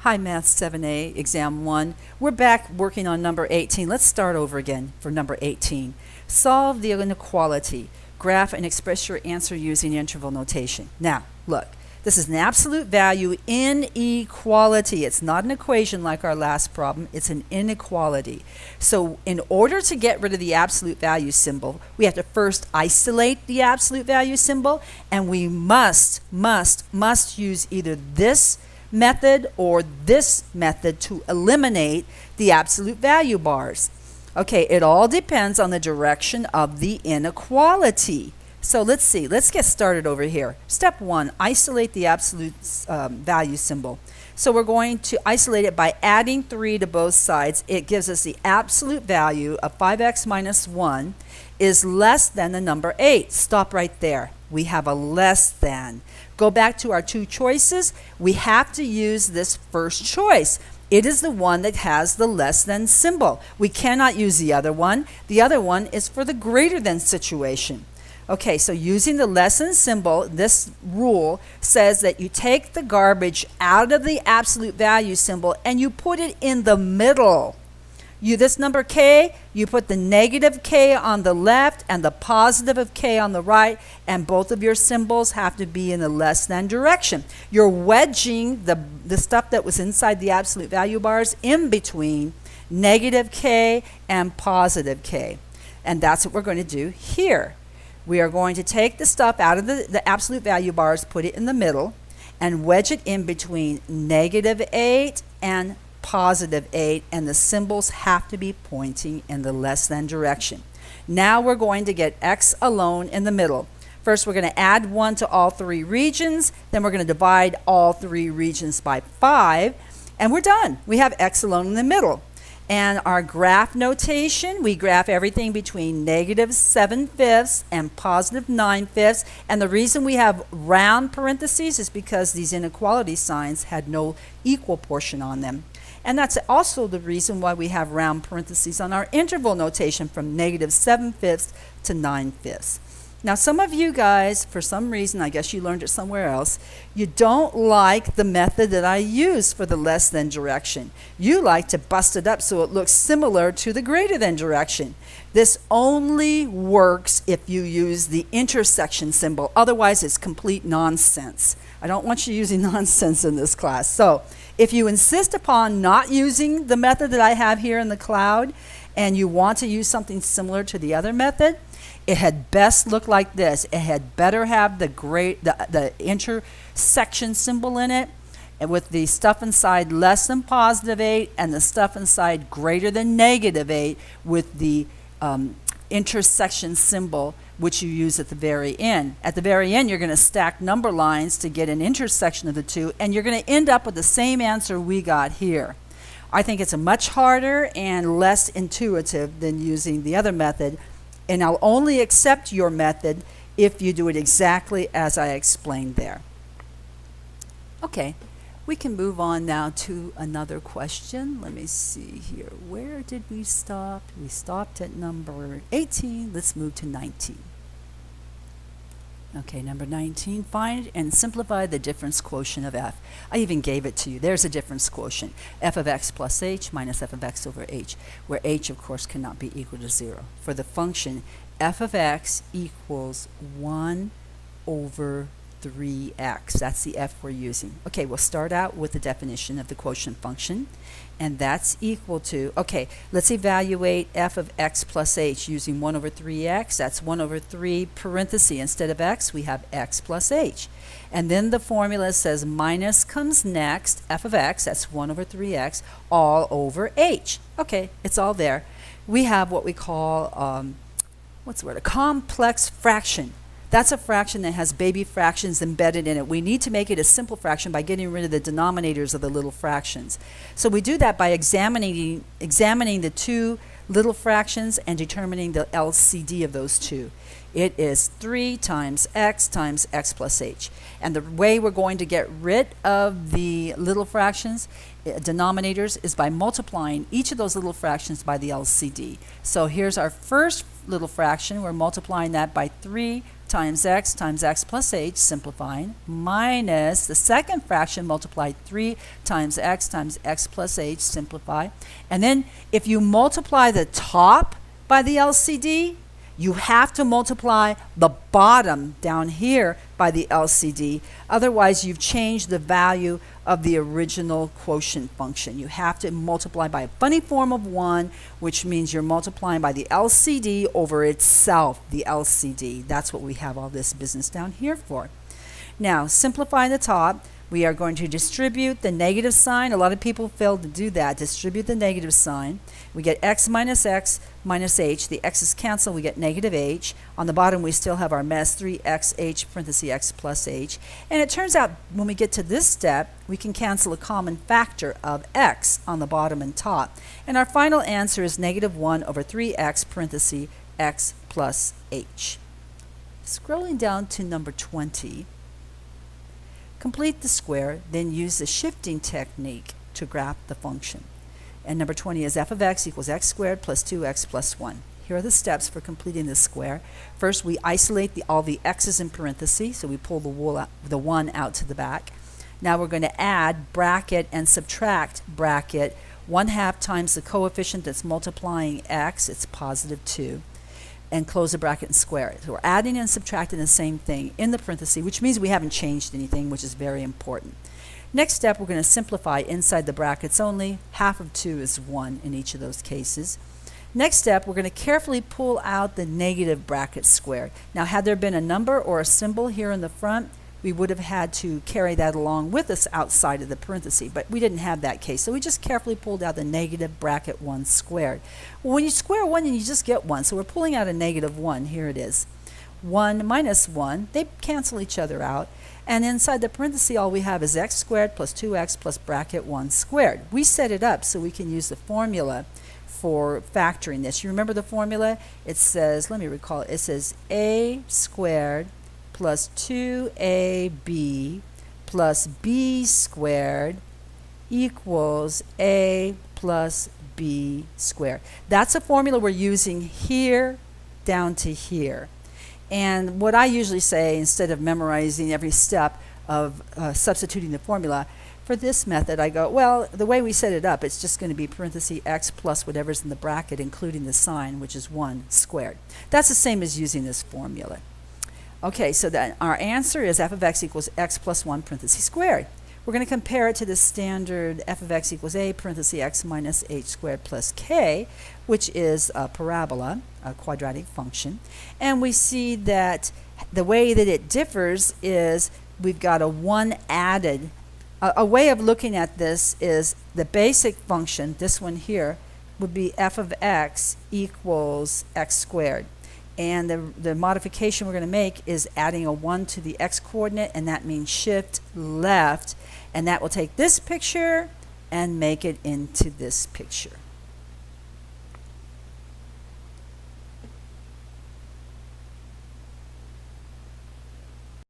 Hi, Math 7A, Exam 1. We're back working on number 18. Let's start over again for number 18. Solve the inequality. Graph and express your answer using interval notation. Now, look, this is an absolute value inequality. It's not an equation like our last problem. It's an inequality. So in order to get rid of the absolute value symbol, we have to first isolate the absolute value symbol, and we must use either this method or this method to eliminate the absolute value bars. Okay, it all depends on the direction of the inequality. So let's see, let's get started over here. Step 1, isolate the absolute value symbol. So we're going to isolate it by adding 3 to both sides. It gives us the absolute value of 5x minus 1 is less than the number 8. Stop right there. We have a less than. Go back to our two choices. We have to use this first choice. It is the one that has the less than symbol. We cannot use the other one. The other one is for the greater than situation. Okay, so using the less than symbol, this rule says that you take the garbage out of the absolute value symbol and you put it in the middle. This number k, you put the negative k on the left and the positive of k on the right, and both of your symbols have to be in the less than direction. You're wedging the stuff that was inside the absolute value bars in between negative k and positive k. And that's what we're going to do here. We are going to take the stuff out of the absolute value bars, put it in the middle, and wedge it in between negative 8 and positive 8, and the symbols have to be pointing in the less than direction. Now we're going to get x alone in the middle. First, we're going to add 1 to all 3 regions. Then we're going to divide all 3 regions by 5, and we're done. We have x alone in the middle. And our graph notation, we graph everything between negative 7/5 and positive 9/5. And the reason we have round parentheses is because these inequality signs had no equal portion on them. And that's also the reason why we have round parentheses on our interval notation from negative 7/5 to 9/5. Now, some of you guys, for some reason, I guess you learned it somewhere else, you don't like the method that I use for the less than direction. You like to bust it up so it looks similar to the greater than direction. This only works if you use the intersection symbol. Otherwise, it's complete nonsense. I don't want you using nonsense in this class. So if you insist upon not using the method that I have here in the cloud, and you want to use something similar to the other method, it had best look like this. It had better have the intersection symbol in it, and with the stuff inside less than positive 8 and the stuff inside greater than negative 8 with the intersection symbol, which you use at the very end. At the very end, you're going to stack number lines to get an intersection of the two, and you're going to end up with the same answer we got here. I think it's a much harder and less intuitive than using the other method, and I'll only accept your method if you do it exactly as I explained there. Okay, we can move on now to another question. Let me see here. Where did we stop? We stopped at number 18. Let's move to 19. Okay, number 19, find and simplify the difference quotient of f. I even gave it to you. There's a difference quotient. F of x plus h minus f of x over h, where h, of course, cannot be equal to 0. For the function, f of x equals 1 over 3x. That's the f we're using. Okay, we'll start out with the definition of the quotient function, and that's equal to, okay, let's evaluate f of x plus h using 1 over 3x. That's 1 over 3 parenthesis. Instead of x, we have x plus h. And then the formula says minus comes next, f of x, that's 1 over 3x, all over h. Okay, it's all there. We have what we call, what's the word, a complex fraction. That's a fraction that has baby fractions embedded in it. We need to make it a simple fraction by getting rid of the denominators of the little fractions. So we do that by examining the two little fractions and determining the LCD of those two. It is 3 times x plus h. And the way we're going to get rid of the little fractions, denominators, is by multiplying each of those little fractions by the LCD. So here's our first little fraction. We're multiplying that by 3 times x plus h, simplifying, minus the second fraction multiplied 3 times x plus h, simplify. And then if you multiply the top by the LCD, you have to multiply the bottom down here by the LCD. Otherwise, you've changed the value of the original quotient function. You have to multiply by a funny form of 1, which means you're multiplying by the LCD over itself, the LCD. That's what we have all this business down here for. Now, simplifying the top, we are going to distribute the negative sign. A lot of people fail to do that. Distribute the negative sign. We get x minus h. The x's cancel. We get negative h. On the bottom, we still have our mess, 3xh parenthesis x plus h. And it turns out when we get to this step, we can cancel a common factor of x on the bottom and top. And our final answer is negative 1 over 3x parenthesis x plus h. Scrolling down to number 20. Complete the square, then use the shifting technique to graph the function. And number 20 is f of x equals x squared plus 2x plus 1. Here are the steps for completing the square. First, we isolate all the x's in parentheses, so we pull the 1 out to the back. Now we're going to add bracket and subtract bracket 1/2 times the coefficient that's multiplying x, it's positive 2. And close the bracket and square it. So we're adding and subtracting the same thing in the parentheses, which means we haven't changed anything, which is very important. Next step, we're going to simplify inside the brackets only. 1/2 of 2 is 1 in each of those cases. Next step, we're going to carefully pull out the negative bracket squared. Now, had there been a number or a symbol here in the front, we would have had to carry that along with us outside of the parenthesis, but we didn't have that case, so we just carefully pulled out the negative bracket 1 squared. Well, when you square 1, you just get 1, so we're pulling out a negative 1. Here it is. 1 minus 1, they cancel each other out, and inside the parenthesis, all we have is x squared plus 2x plus bracket 1 squared. We set it up so we can use the formula for factoring this. You remember the formula? It says, let me recall it, it says a squared plus 2ab plus b squared equals a plus b squared. That's a formula we're using here down to here. And what I usually say, instead of memorizing every step of substituting the formula, for this method I go, well, the way we set it up, it's just going to be parenthesis x plus whatever's in the bracket, including the sign, which is 1 squared. That's the same as using this formula. Okay, so then our answer is f of x equals x plus 1 parenthesis squared. We're going to compare it to the standard f of x equals a parenthesis x minus h squared plus k, which is a parabola, a quadratic function. And we see that the way that it differs is we've got a 1 added. A way of looking at this is the basic function, this one here, would be f of x equals x squared. And the modification we're going to make is adding a 1 to the x coordinate, and that means shift left, and that will take this picture and make it into this picture.